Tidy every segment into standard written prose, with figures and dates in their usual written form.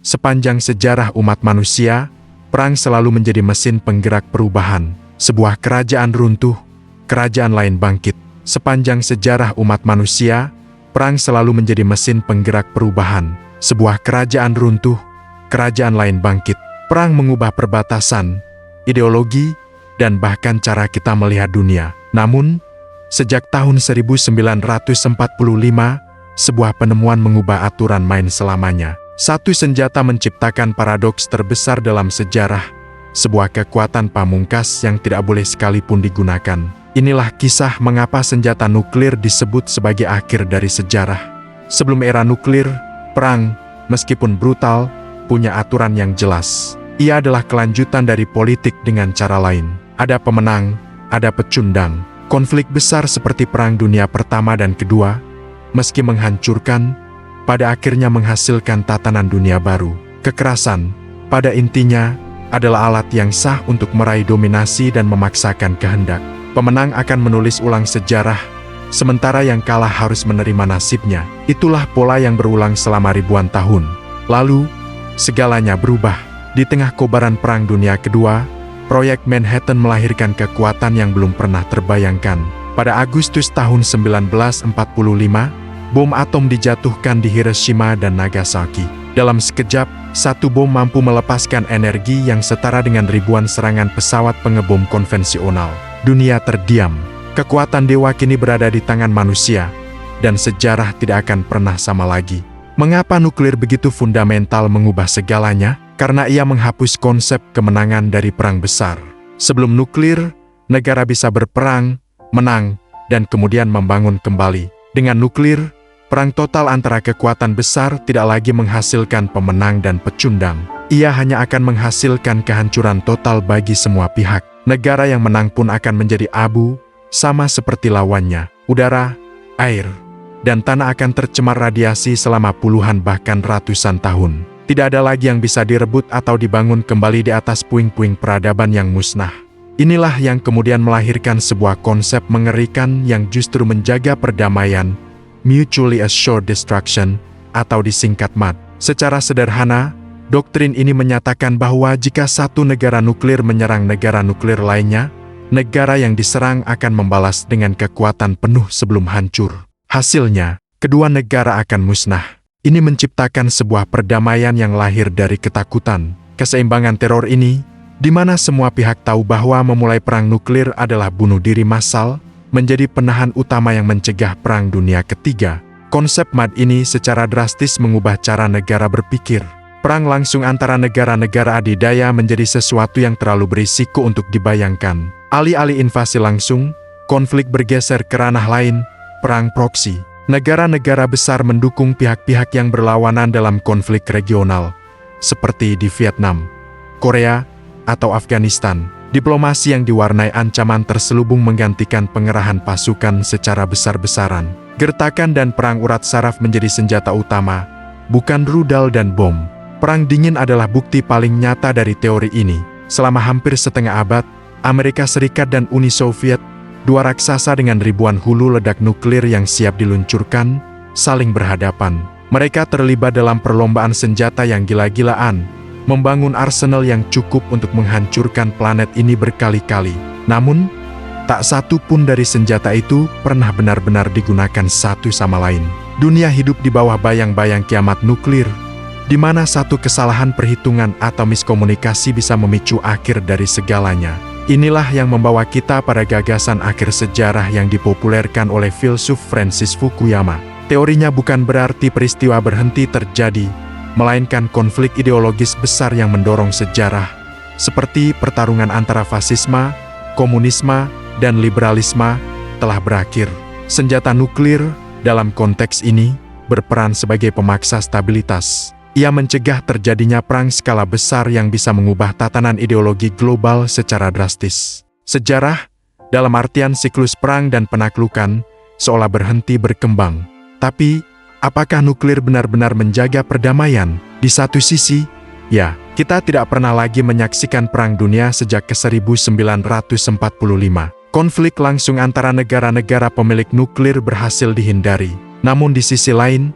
Sepanjang sejarah umat manusia, perang selalu menjadi mesin penggerak perubahan. Sebuah kerajaan runtuh, kerajaan lain bangkit. Sepanjang sejarah umat manusia, perang selalu menjadi mesin penggerak perubahan. Sebuah kerajaan runtuh, kerajaan lain bangkit. Perang mengubah perbatasan, ideologi, dan bahkan cara kita melihat dunia. Namun, sejak tahun 1945, sebuah penemuan mengubah aturan main selamanya. Satu senjata menciptakan paradoks terbesar dalam sejarah, sebuah kekuatan pamungkas yang tidak boleh sekalipun digunakan. Inilah kisah mengapa senjata nuklir disebut sebagai akhir dari sejarah. Sebelum era nuklir, perang, meskipun brutal, punya aturan yang jelas. Ia adalah kelanjutan dari politik dengan cara lain. Ada pemenang, ada pecundang. Konflik besar seperti Perang Dunia Pertama dan Kedua, meski menghancurkan, pada akhirnya menghasilkan tatanan dunia baru. Kekerasan, pada intinya, adalah alat yang sah untuk meraih dominasi dan memaksakan kehendak. Pemenang akan menulis ulang sejarah, sementara yang kalah harus menerima nasibnya. Itulah pola yang berulang selama ribuan tahun. Lalu, segalanya berubah. Di tengah kobaran Perang Dunia Kedua, proyek Manhattan melahirkan kekuatan yang belum pernah terbayangkan. Pada Agustus tahun 1945, bom atom dijatuhkan di Hiroshima dan Nagasaki. Dalam sekejap, satu bom mampu melepaskan energi yang setara dengan ribuan serangan pesawat pengebom konvensional. Dunia terdiam. Kekuatan dewa kini berada di tangan manusia, dan sejarah tidak akan pernah sama lagi. Mengapa nuklir begitu fundamental mengubah segalanya? Karena ia menghapus konsep kemenangan dari perang besar. Sebelum nuklir, negara bisa berperang, menang, dan kemudian membangun kembali. Dengan nuklir, perang total antara kekuatan besar tidak lagi menghasilkan pemenang dan pecundang. Ia hanya akan menghasilkan kehancuran total bagi semua pihak. Negara yang menang pun akan menjadi abu, sama seperti lawannya. Udara, air, dan tanah akan tercemar radiasi selama puluhan bahkan ratusan tahun. Tidak ada lagi yang bisa direbut atau dibangun kembali di atas puing-puing peradaban yang musnah. Inilah yang kemudian melahirkan sebuah konsep mengerikan yang justru menjaga perdamaian, Mutually Assured Destruction, atau disingkat MAD. Secara sederhana, doktrin ini menyatakan bahwa jika satu negara nuklir menyerang negara nuklir lainnya, negara yang diserang akan membalas dengan kekuatan penuh sebelum hancur. Hasilnya, kedua negara akan musnah. Ini menciptakan sebuah perdamaian yang lahir dari ketakutan. Keseimbangan teror ini, di mana semua pihak tahu bahwa memulai perang nuklir adalah bunuh diri massal, menjadi penahan utama yang mencegah Perang Dunia Ketiga. Konsep MAD ini secara drastis mengubah cara negara berpikir. Perang langsung antara negara-negara adidaya menjadi sesuatu yang terlalu berisiko untuk dibayangkan. Alih-alih invasi langsung, konflik bergeser ke ranah lain, perang proksi. Negara-negara besar mendukung pihak-pihak yang berlawanan dalam konflik regional, seperti di Vietnam, Korea, atau Afghanistan. Diplomasi yang diwarnai ancaman terselubung menggantikan pengerahan pasukan secara besar-besaran. Gertakan dan perang urat saraf menjadi senjata utama, bukan rudal dan bom. Perang dingin adalah bukti paling nyata dari teori ini. Selama hampir setengah abad, Amerika Serikat dan Uni Soviet, dua raksasa dengan ribuan hulu ledak nuklir yang siap diluncurkan, saling berhadapan. Mereka terlibat dalam perlombaan senjata yang gila-gilaan, membangun arsenal yang cukup untuk menghancurkan planet ini berkali-kali. Namun, tak satu pun dari senjata itu pernah benar-benar digunakan satu sama lain. Dunia hidup di bawah bayang-bayang kiamat nuklir, di mana satu kesalahan perhitungan atau miskomunikasi bisa memicu akhir dari segalanya. Inilah yang membawa kita pada gagasan akhir sejarah yang dipopulerkan oleh filsuf Francis Fukuyama. Teorinya bukan berarti peristiwa berhenti terjadi, melainkan konflik ideologis besar yang mendorong sejarah, seperti pertarungan antara fasisme, komunisme, dan liberalisme, telah berakhir. Senjata nuklir, dalam konteks ini, berperan sebagai pemaksa stabilitas. Ia mencegah terjadinya perang skala besar yang bisa mengubah tatanan ideologi global secara drastis. Sejarah, dalam artian siklus perang dan penaklukan, seolah berhenti berkembang. Tapi, apakah nuklir benar-benar menjaga perdamaian? Di satu sisi, ya, kita tidak pernah lagi menyaksikan perang dunia sejak ke 1945. Konflik langsung antara negara-negara pemilik nuklir berhasil dihindari. Namun di sisi lain,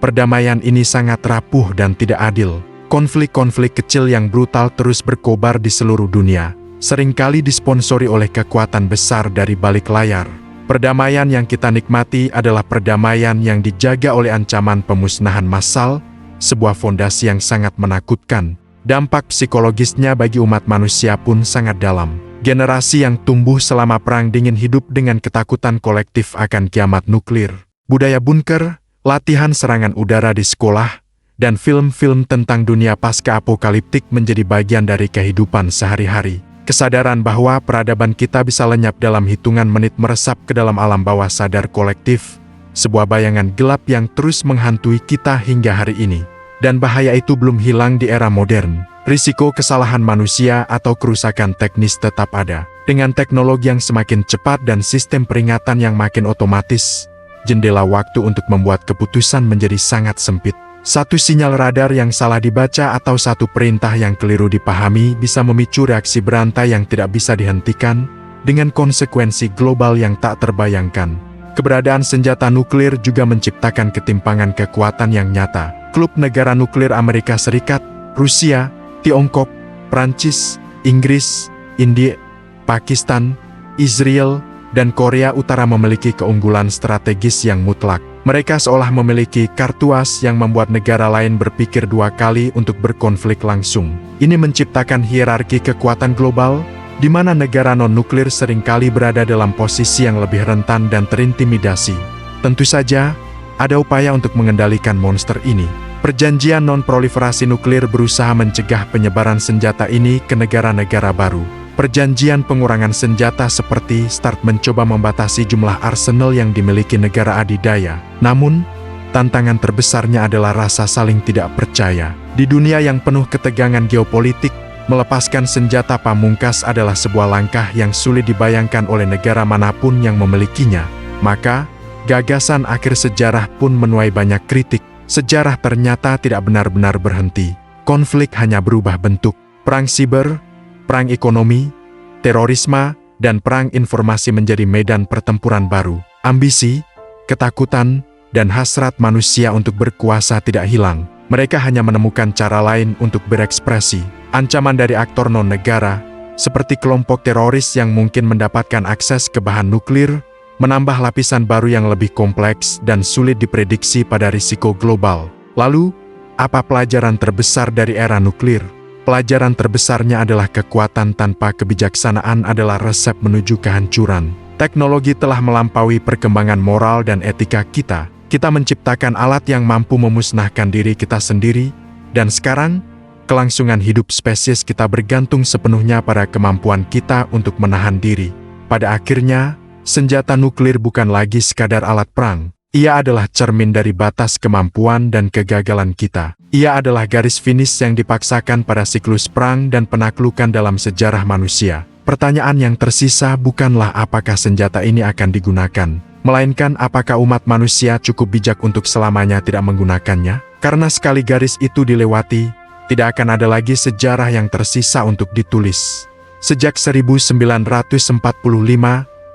perdamaian ini sangat rapuh dan tidak adil. Konflik-konflik kecil yang brutal terus berkobar di seluruh dunia, seringkali disponsori oleh kekuatan besar dari balik layar. Perdamaian yang kita nikmati adalah perdamaian yang dijaga oleh ancaman pemusnahan massal, sebuah fondasi yang sangat menakutkan. Dampak psikologisnya bagi umat manusia pun sangat dalam. Generasi yang tumbuh selama Perang Dingin hidup dengan ketakutan kolektif akan kiamat nuklir. Budaya bunker, latihan serangan udara di sekolah, dan film-film tentang dunia pasca-apokaliptik menjadi bagian dari kehidupan sehari-hari. Kesadaran bahwa peradaban kita bisa lenyap dalam hitungan menit meresap ke dalam alam bawah sadar kolektif, sebuah bayangan gelap yang terus menghantui kita hingga hari ini. Dan bahaya itu belum hilang di era modern. Risiko kesalahan manusia atau kerusakan teknis tetap ada. Dengan teknologi yang semakin cepat dan sistem peringatan yang makin otomatis, jendela waktu untuk membuat keputusan menjadi sangat sempit. Satu sinyal radar yang salah dibaca atau satu perintah yang keliru dipahami bisa memicu reaksi berantai yang tidak bisa dihentikan, dengan konsekuensi global yang tak terbayangkan. Keberadaan senjata nuklir juga menciptakan ketimpangan kekuatan yang nyata. Klub negara nuklir Amerika Serikat, Rusia, Tiongkok, Prancis, Inggris, India, Pakistan, Israel, dan Korea Utara memiliki keunggulan strategis yang mutlak. Mereka seolah memiliki kartu as yang membuat negara lain berpikir dua kali untuk berkonflik langsung. Ini menciptakan hierarki kekuatan global, di mana negara non-nuklir seringkali berada dalam posisi yang lebih rentan dan terintimidasi. Tentu saja, ada upaya untuk mengendalikan monster ini. Perjanjian non-proliferasi nuklir berusaha mencegah penyebaran senjata ini ke negara-negara baru. Perjanjian pengurangan senjata seperti START mencoba membatasi jumlah arsenal yang dimiliki negara adidaya. Namun, tantangan terbesarnya adalah rasa saling tidak percaya. Di dunia yang penuh ketegangan geopolitik, melepaskan senjata pamungkas adalah sebuah langkah yang sulit dibayangkan oleh negara manapun yang memilikinya. Maka, gagasan akhir sejarah pun menuai banyak kritik. Sejarah ternyata tidak benar-benar berhenti. Konflik hanya berubah bentuk. Perang siber, perang ekonomi, terorisme, dan perang informasi menjadi medan pertempuran baru. Ambisi, ketakutan, dan hasrat manusia untuk berkuasa tidak hilang. Mereka hanya menemukan cara lain untuk berekspresi. Ancaman dari aktor non-negara, seperti kelompok teroris yang mungkin mendapatkan akses ke bahan nuklir, menambah lapisan baru yang lebih kompleks dan sulit diprediksi pada risiko global. Lalu, apa pelajaran terbesar dari era nuklir? Pelajaran terbesarnya adalah kekuatan tanpa kebijaksanaan adalah resep menuju kehancuran. Teknologi telah melampaui perkembangan moral dan etika kita. Kita menciptakan alat yang mampu memusnahkan diri kita sendiri, dan sekarang, kelangsungan hidup spesies kita bergantung sepenuhnya pada kemampuan kita untuk menahan diri. Pada akhirnya, senjata nuklir bukan lagi sekadar alat perang. Ia adalah cermin dari batas kemampuan dan kegagalan kita. Ia adalah garis finish yang dipaksakan pada siklus perang dan penaklukan dalam sejarah manusia. Pertanyaan yang tersisa bukanlah apakah senjata ini akan digunakan, melainkan apakah umat manusia cukup bijak untuk selamanya tidak menggunakannya. Karena sekali garis itu dilewati, tidak akan ada lagi sejarah yang tersisa untuk ditulis. Sejak 1945,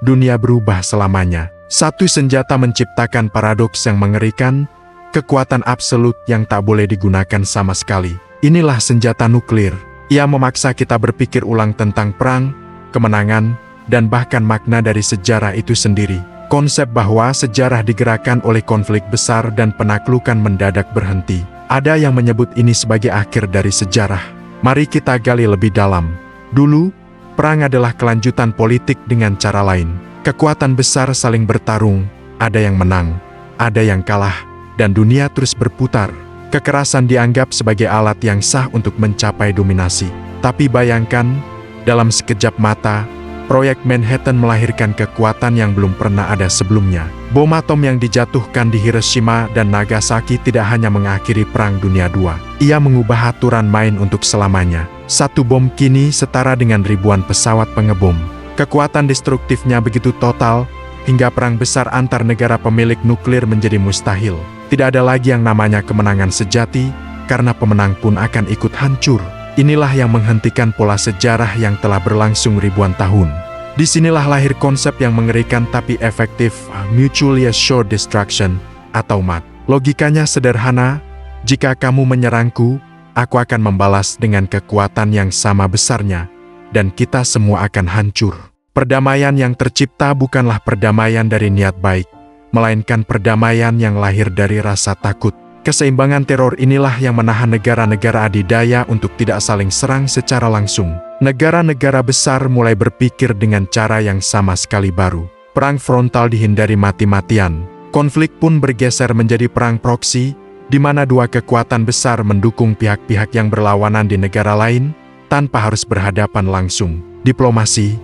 dunia berubah selamanya. Satu senjata menciptakan paradoks yang mengerikan, kekuatan absolut yang tak boleh digunakan sama sekali. Inilah senjata nuklir. Ia memaksa kita berpikir ulang tentang perang, kemenangan, dan bahkan makna dari sejarah itu sendiri. Konsep bahwa sejarah digerakkan oleh konflik besar dan penaklukan mendadak berhenti. Ada yang menyebut ini sebagai akhir dari sejarah. Mari kita gali lebih dalam. Dulu, perang adalah kelanjutan politik dengan cara lain. Kekuatan besar saling bertarung, ada yang menang, ada yang kalah, dan dunia terus berputar. Kekerasan dianggap sebagai alat yang sah untuk mencapai dominasi. Tapi bayangkan, dalam sekejap mata, proyek Manhattan melahirkan kekuatan yang belum pernah ada sebelumnya. Bom atom yang dijatuhkan di Hiroshima dan Nagasaki tidak hanya mengakhiri Perang Dunia II. Ia mengubah aturan main untuk selamanya. Satu bom kini setara dengan ribuan pesawat pengebom. Kekuatan destruktifnya begitu total, hingga perang besar antar negara pemilik nuklir menjadi mustahil. Tidak ada lagi yang namanya kemenangan sejati, karena pemenang pun akan ikut hancur. Inilah yang menghentikan pola sejarah yang telah berlangsung ribuan tahun. Disinilah lahir konsep yang mengerikan tapi efektif, Mutually Assured Destruction, atau MAD. Logikanya sederhana, jika kamu menyerangku, aku akan membalas dengan kekuatan yang sama besarnya, dan kita semua akan hancur. Perdamaian yang tercipta bukanlah perdamaian dari niat baik, melainkan perdamaian yang lahir dari rasa takut. Keseimbangan teror inilah yang menahan negara-negara adidaya untuk tidak saling serang secara langsung. Negara-negara besar mulai berpikir dengan cara yang sama sekali baru. Perang frontal dihindari mati-matian. Konflik pun bergeser menjadi perang proksi, di mana dua kekuatan besar mendukung pihak-pihak yang berlawanan di negara lain, tanpa harus berhadapan langsung. Diplomasi,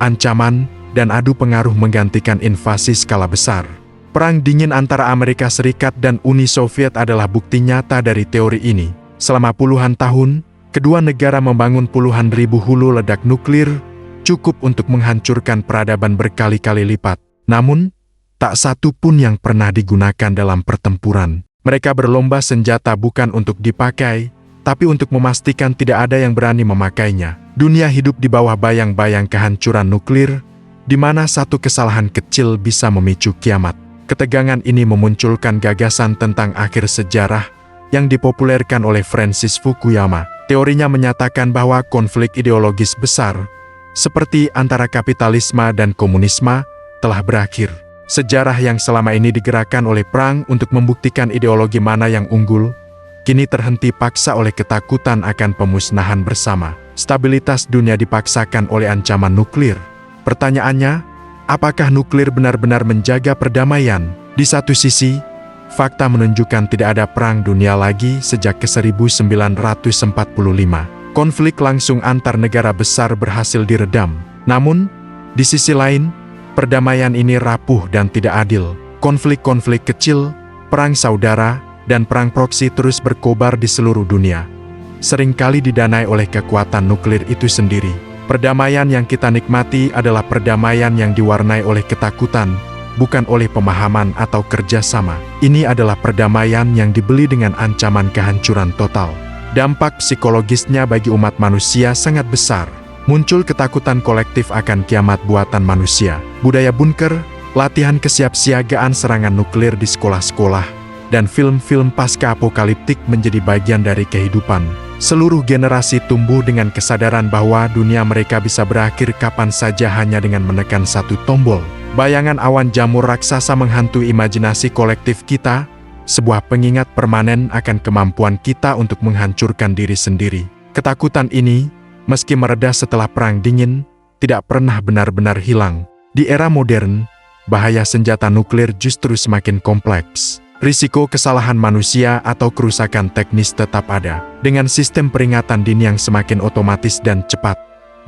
ancaman, dan adu pengaruh menggantikan invasi skala besar. Perang dingin antara Amerika Serikat dan Uni Soviet adalah bukti nyata dari teori ini. Selama puluhan tahun, kedua negara membangun puluhan ribu hulu ledak nuklir, cukup untuk menghancurkan peradaban berkali-kali lipat. Namun, tak satu pun yang pernah digunakan dalam pertempuran. Mereka berlomba senjata bukan untuk dipakai, tapi untuk memastikan tidak ada yang berani memakainya. Dunia hidup di bawah bayang-bayang kehancuran nuklir, di mana satu kesalahan kecil bisa memicu kiamat. Ketegangan ini memunculkan gagasan tentang akhir sejarah yang dipopulerkan oleh Francis Fukuyama. Teorinya menyatakan bahwa konflik ideologis besar, seperti antara kapitalisme dan komunisme, telah berakhir. Sejarah yang selama ini digerakkan oleh perang untuk membuktikan ideologi mana yang unggul, kini terhenti paksa oleh ketakutan akan pemusnahan bersama. Stabilitas dunia dipaksakan oleh ancaman nuklir. Pertanyaannya, apakah nuklir benar-benar menjaga perdamaian? Di satu sisi, fakta menunjukkan tidak ada perang dunia lagi sejak ke 1945. Konflik langsung antar negara besar berhasil diredam. Namun, di sisi lain, perdamaian ini rapuh dan tidak adil. Konflik-konflik kecil, perang saudara, dan perang proksi terus berkobar di seluruh dunia. Seringkali didanai oleh kekuatan nuklir itu sendiri. Perdamaian yang kita nikmati adalah perdamaian yang diwarnai oleh ketakutan, bukan oleh pemahaman atau kerjasama. Ini adalah perdamaian yang dibeli dengan ancaman kehancuran total. Dampak psikologisnya bagi umat manusia sangat besar. Muncul ketakutan kolektif akan kiamat buatan manusia. Budaya bunker, latihan kesiapsiagaan serangan nuklir di sekolah-sekolah, dan film-film pasca-apokaliptik menjadi bagian dari kehidupan. Seluruh generasi tumbuh dengan kesadaran bahwa dunia mereka bisa berakhir kapan saja hanya dengan menekan satu tombol. Bayangan awan jamur raksasa menghantui imajinasi kolektif kita, sebuah pengingat permanen akan kemampuan kita untuk menghancurkan diri sendiri. Ketakutan ini, meski mereda setelah Perang Dingin, tidak pernah benar-benar hilang. Di era modern, bahaya senjata nuklir justru semakin kompleks. Risiko kesalahan manusia atau kerusakan teknis tetap ada. Dengan sistem peringatan dini yang semakin otomatis dan cepat,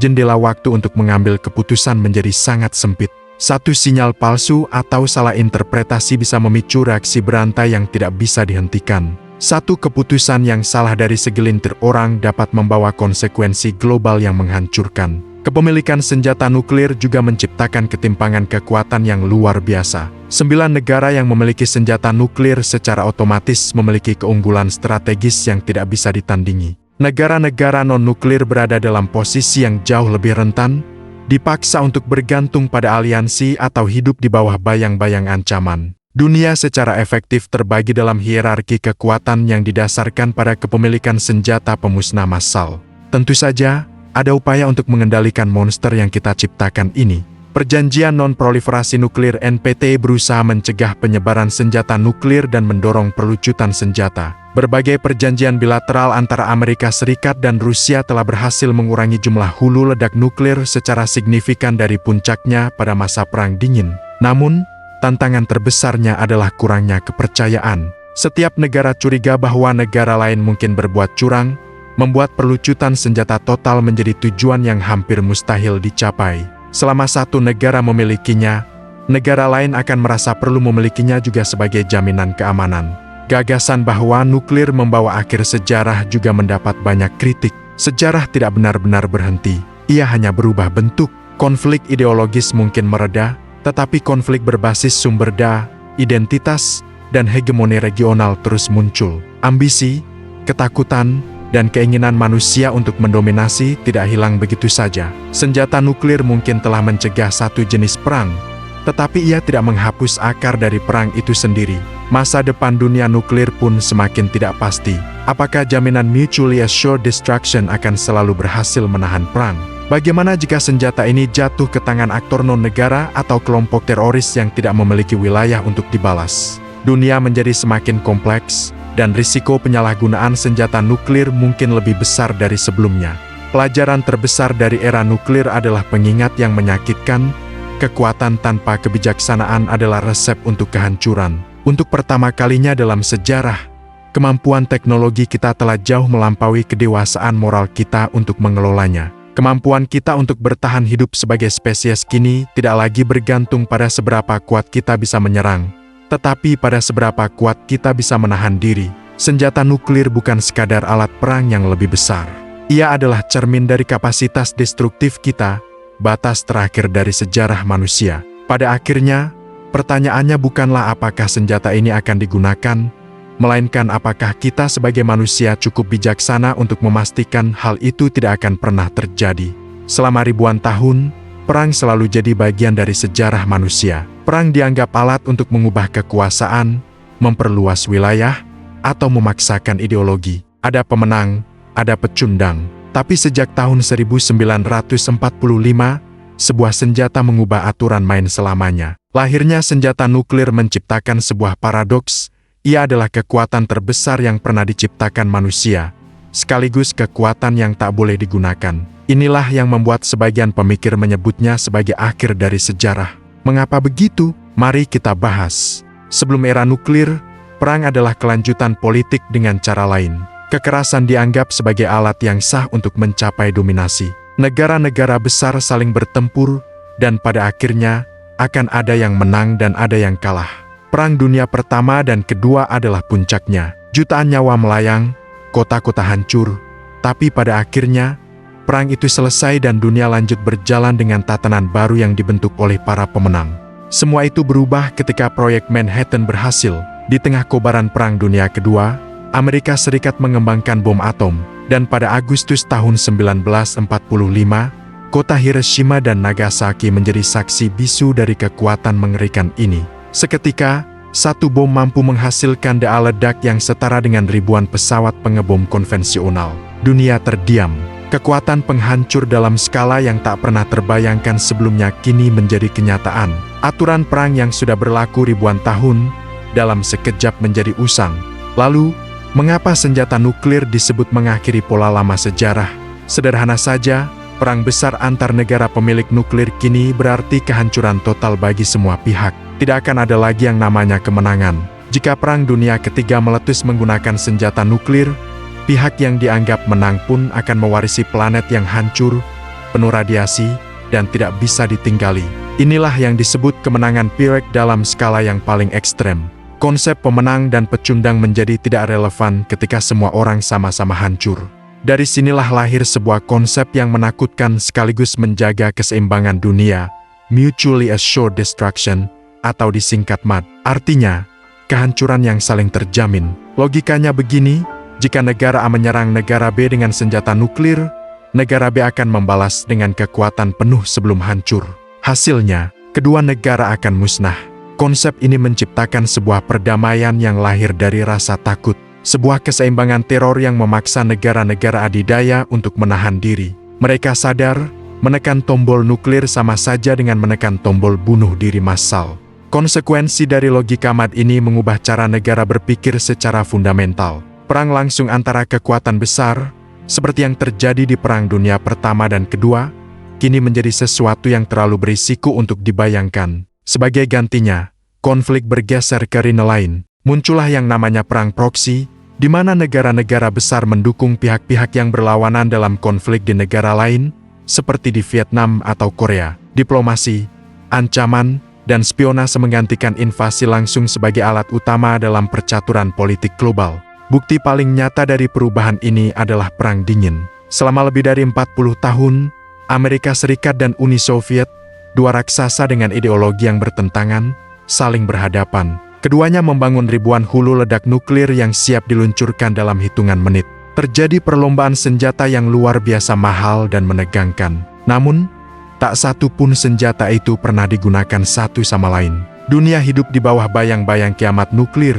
jendela waktu untuk mengambil keputusan menjadi sangat sempit. Satu sinyal palsu atau salah interpretasi bisa memicu reaksi berantai yang tidak bisa dihentikan. Satu keputusan yang salah dari segelintir orang dapat membawa konsekuensi global yang menghancurkan. Kepemilikan senjata nuklir juga menciptakan ketimpangan kekuatan yang luar biasa. 9 negara yang memiliki senjata nuklir secara otomatis memiliki keunggulan strategis yang tidak bisa ditandingi. Negara-negara non-nuklir berada dalam posisi yang jauh lebih rentan, dipaksa untuk bergantung pada aliansi atau hidup di bawah bayang-bayang ancaman. Dunia secara efektif terbagi dalam hierarki kekuatan yang didasarkan pada kepemilikan senjata pemusnah massal. Tentu saja, ada upaya untuk mengendalikan monster yang kita ciptakan ini. Perjanjian Non-Proliferasi Nuklir NPT berusaha mencegah penyebaran senjata nuklir dan mendorong pelucutan senjata. Berbagai perjanjian bilateral antara Amerika Serikat dan Rusia telah berhasil mengurangi jumlah hulu ledak nuklir secara signifikan dari puncaknya pada masa Perang Dingin. Namun, tantangan terbesarnya adalah kurangnya kepercayaan. Setiap negara curiga bahwa negara lain mungkin berbuat curang, membuat pelucutan senjata total menjadi tujuan yang hampir mustahil dicapai. Selama satu negara memilikinya, negara lain akan merasa perlu memilikinya juga sebagai jaminan keamanan. Gagasan bahwa nuklir membawa akhir sejarah juga mendapat banyak kritik. Sejarah tidak benar-benar berhenti, ia hanya berubah bentuk. Konflik ideologis mungkin mereda, tetapi konflik berbasis sumber daya, identitas, dan hegemoni regional terus muncul. Ambisi, ketakutan, dan keinginan manusia untuk mendominasi tidak hilang begitu saja. Senjata nuklir mungkin telah mencegah satu jenis perang, tetapi ia tidak menghapus akar dari perang itu sendiri. Masa depan dunia nuklir pun semakin tidak pasti. Apakah jaminan mutually assured destruction akan selalu berhasil menahan perang? Bagaimana jika senjata ini jatuh ke tangan aktor non-negara atau kelompok teroris yang tidak memiliki wilayah untuk dibalas? Dunia menjadi semakin kompleks, dan risiko penyalahgunaan senjata nuklir mungkin lebih besar dari sebelumnya. Pelajaran terbesar dari era nuklir adalah pengingat yang menyakitkan, kekuatan tanpa kebijaksanaan adalah resep untuk kehancuran. Untuk pertama kalinya dalam sejarah, kemampuan teknologi kita telah jauh melampaui kedewasaan moral kita untuk mengelolanya. Kemampuan kita untuk bertahan hidup sebagai spesies kini tidak lagi bergantung pada seberapa kuat kita bisa menyerang, tetapi pada seberapa kuat kita bisa menahan diri. Senjata nuklir bukan sekadar alat perang yang lebih besar. Ia adalah cermin dari kapasitas destruktif kita, batas terakhir dari sejarah manusia. Pada akhirnya, pertanyaannya bukanlah apakah senjata ini akan digunakan, melainkan apakah kita sebagai manusia cukup bijaksana untuk memastikan hal itu tidak akan pernah terjadi. Selama ribuan tahun, perang selalu jadi bagian dari sejarah manusia. Perang dianggap alat untuk mengubah kekuasaan, memperluas wilayah, atau memaksakan ideologi. Ada pemenang, ada pecundang. Tapi sejak tahun 1945, sebuah senjata mengubah aturan main selamanya. Lahirnya senjata nuklir menciptakan sebuah paradoks. Ia adalah kekuatan terbesar yang pernah diciptakan manusia, sekaligus kekuatan yang tak boleh digunakan. Inilah yang membuat sebagian pemikir menyebutnya sebagai akhir dari sejarah. Mengapa begitu? Mari kita bahas. Sebelum era nuklir, perang adalah kelanjutan politik dengan cara lain. Kekerasan dianggap sebagai alat yang sah untuk mencapai dominasi. Negara-negara besar saling bertempur, dan pada akhirnya, akan ada yang menang dan ada yang kalah. Perang Dunia Pertama dan Kedua adalah puncaknya. Jutaan nyawa melayang, kota-kota hancur, tapi pada akhirnya, perang itu selesai dan dunia lanjut berjalan dengan tatanan baru yang dibentuk oleh para pemenang. Semua itu berubah ketika proyek Manhattan berhasil. Di tengah kobaran Perang Dunia Kedua, Amerika Serikat mengembangkan bom atom, dan pada Agustus tahun 1945, kota Hiroshima dan Nagasaki menjadi saksi bisu dari kekuatan mengerikan ini. Seketika, satu bom mampu menghasilkan daya ledak yang setara dengan ribuan pesawat pengebom konvensional. Dunia terdiam. Kekuatan penghancur dalam skala yang tak pernah terbayangkan sebelumnya kini menjadi kenyataan. Aturan perang yang sudah berlaku ribuan tahun, dalam sekejap menjadi usang. Lalu, mengapa senjata nuklir disebut mengakhiri pola lama sejarah? Sederhana saja, perang besar antar negara pemilik nuklir kini berarti kehancuran total bagi semua pihak. Tidak akan ada lagi yang namanya kemenangan. Jika Perang Dunia Ketiga meletus menggunakan senjata nuklir, pihak yang dianggap menang pun akan mewarisi planet yang hancur, penuh radiasi, dan tidak bisa ditinggali. Inilah yang disebut kemenangan Pyrrhic dalam skala yang paling ekstrem. Konsep pemenang dan pecundang menjadi tidak relevan ketika semua orang sama-sama hancur. Dari sinilah lahir sebuah konsep yang menakutkan sekaligus menjaga keseimbangan dunia, mutually assured destruction, atau disingkat MAD. Artinya, kehancuran yang saling terjamin. Logikanya begini, jika negara A menyerang negara B dengan senjata nuklir, negara B akan membalas dengan kekuatan penuh sebelum hancur. Hasilnya, kedua negara akan musnah. Konsep ini menciptakan sebuah perdamaian yang lahir dari rasa takut. Sebuah keseimbangan teror yang memaksa negara-negara adidaya untuk menahan diri. Mereka sadar, menekan tombol nuklir sama saja dengan menekan tombol bunuh diri massal. Konsekuensi dari logika MAD ini mengubah cara negara berpikir secara fundamental. Perang langsung antara kekuatan besar, seperti yang terjadi di Perang Dunia Pertama dan Kedua, kini menjadi sesuatu yang terlalu berisiko untuk dibayangkan. Sebagai gantinya, konflik bergeser ke arena lain. Muncullah yang namanya perang proksi, di mana negara-negara besar mendukung pihak-pihak yang berlawanan dalam konflik di negara lain, seperti di Vietnam atau Korea. Diplomasi, ancaman, dan spionase menggantikan invasi langsung sebagai alat utama dalam percaturan politik global. Bukti paling nyata dari perubahan ini adalah Perang Dingin. Selama lebih dari 40 tahun, Amerika Serikat dan Uni Soviet, dua raksasa dengan ideologi yang bertentangan, saling berhadapan. Keduanya membangun ribuan hulu ledak nuklir yang siap diluncurkan dalam hitungan menit. Terjadi perlombaan senjata yang luar biasa mahal dan menegangkan. Namun, tak satu pun senjata itu pernah digunakan satu sama lain. Dunia hidup di bawah bayang-bayang kiamat nuklir.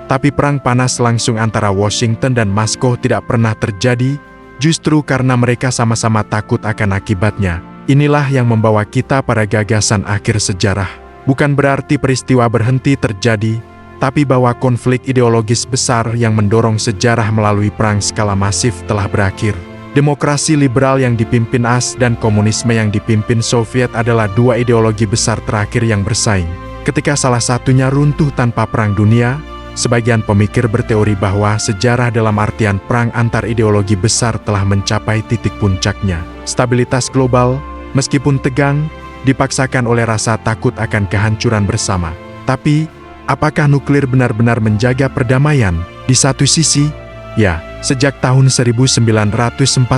Tapi perang panas langsung antara Washington dan Moskow tidak pernah terjadi, justru karena mereka sama-sama takut akan akibatnya. Inilah yang membawa kita pada gagasan akhir sejarah. Bukan berarti peristiwa berhenti terjadi, tapi bahwa konflik ideologis besar yang mendorong sejarah melalui perang skala masif telah berakhir. Demokrasi liberal yang dipimpin AS dan komunisme yang dipimpin Soviet adalah dua ideologi besar terakhir yang bersaing. Ketika salah satunya runtuh tanpa perang dunia, sebagian pemikir berteori bahwa sejarah dalam artian perang antar ideologi besar telah mencapai titik puncaknya. Stabilitas global, meskipun tegang, dipaksakan oleh rasa takut akan kehancuran bersama. Tapi, apakah nuklir benar-benar menjaga perdamaian? Di satu sisi, ya, sejak tahun 1945,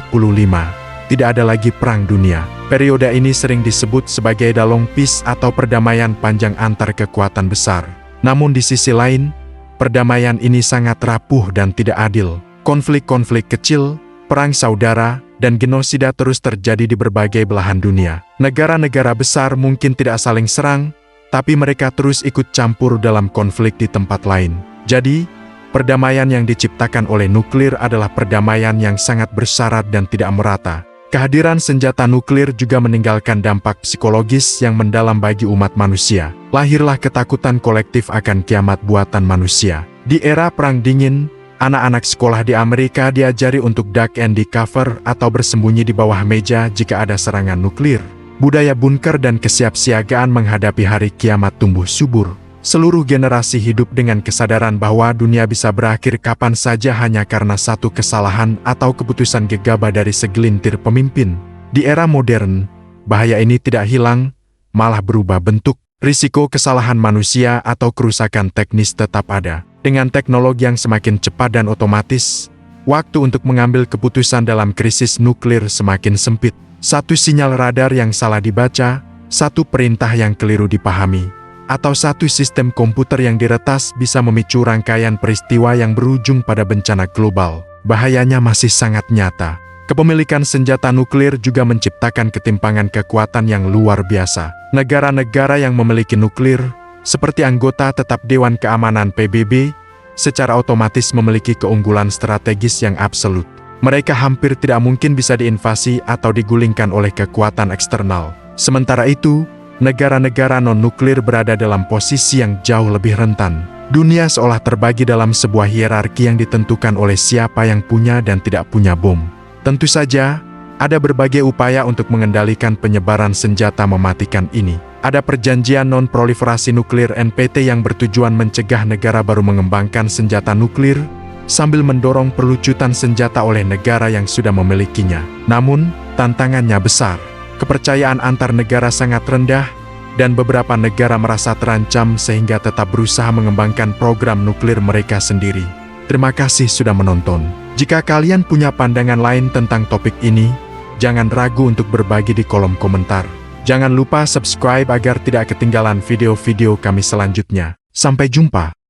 tidak ada lagi perang dunia. Periode ini sering disebut sebagai The Long Peace atau perdamaian panjang antar kekuatan besar. Namun di sisi lain, perdamaian ini sangat rapuh dan tidak adil. Konflik-konflik kecil, perang saudara, dan genosida terus terjadi di berbagai belahan dunia. Negara-negara besar mungkin tidak saling serang, tapi mereka terus ikut campur dalam konflik di tempat lain. Jadi, perdamaian yang diciptakan oleh nuklir adalah perdamaian yang sangat bersyarat dan tidak merata. Kehadiran senjata nuklir juga meninggalkan dampak psikologis yang mendalam bagi umat manusia. Lahirlah ketakutan kolektif akan kiamat buatan manusia. Di era Perang Dingin, anak-anak sekolah di Amerika diajari untuk duck and cover atau bersembunyi di bawah meja jika ada serangan nuklir. Budaya bunker dan kesiapsiagaan menghadapi hari kiamat tumbuh subur. Seluruh generasi hidup dengan kesadaran bahwa dunia bisa berakhir kapan saja hanya karena satu kesalahan atau keputusan gegabah dari segelintir pemimpin. Di era modern, bahaya ini tidak hilang, malah berubah bentuk. Risiko kesalahan manusia atau kerusakan teknis tetap ada. Dengan teknologi yang semakin cepat dan otomatis, waktu untuk mengambil keputusan dalam krisis nuklir semakin sempit. Satu sinyal radar yang salah dibaca, satu perintah yang keliru dipahami, atau satu sistem komputer yang diretas bisa memicu rangkaian peristiwa yang berujung pada bencana global. Bahayanya masih sangat nyata. Kepemilikan senjata nuklir juga menciptakan ketimpangan kekuatan yang luar biasa. Negara-negara yang memiliki nuklir, seperti anggota tetap Dewan Keamanan PBB, secara otomatis memiliki keunggulan strategis yang absolut. Mereka hampir tidak mungkin bisa diinvasi atau digulingkan oleh kekuatan eksternal. Sementara itu, negara-negara non-nuklir berada dalam posisi yang jauh lebih rentan. Dunia seolah terbagi dalam sebuah hierarki yang ditentukan oleh siapa yang punya dan tidak punya bom. Tentu saja, ada berbagai upaya untuk mengendalikan penyebaran senjata mematikan ini. Ada perjanjian non-proliferasi nuklir NPT yang bertujuan mencegah negara baru mengembangkan senjata nuklir, sambil mendorong perlucutan senjata oleh negara yang sudah memilikinya. Namun, tantangannya besar. Kepercayaan antar negara sangat rendah, dan beberapa negara merasa terancam sehingga tetap berusaha mengembangkan program nuklir mereka sendiri. Terima kasih sudah menonton. Jika kalian punya pandangan lain tentang topik ini, jangan ragu untuk berbagi di kolom komentar. Jangan lupa subscribe agar tidak ketinggalan video-video kami selanjutnya. Sampai jumpa.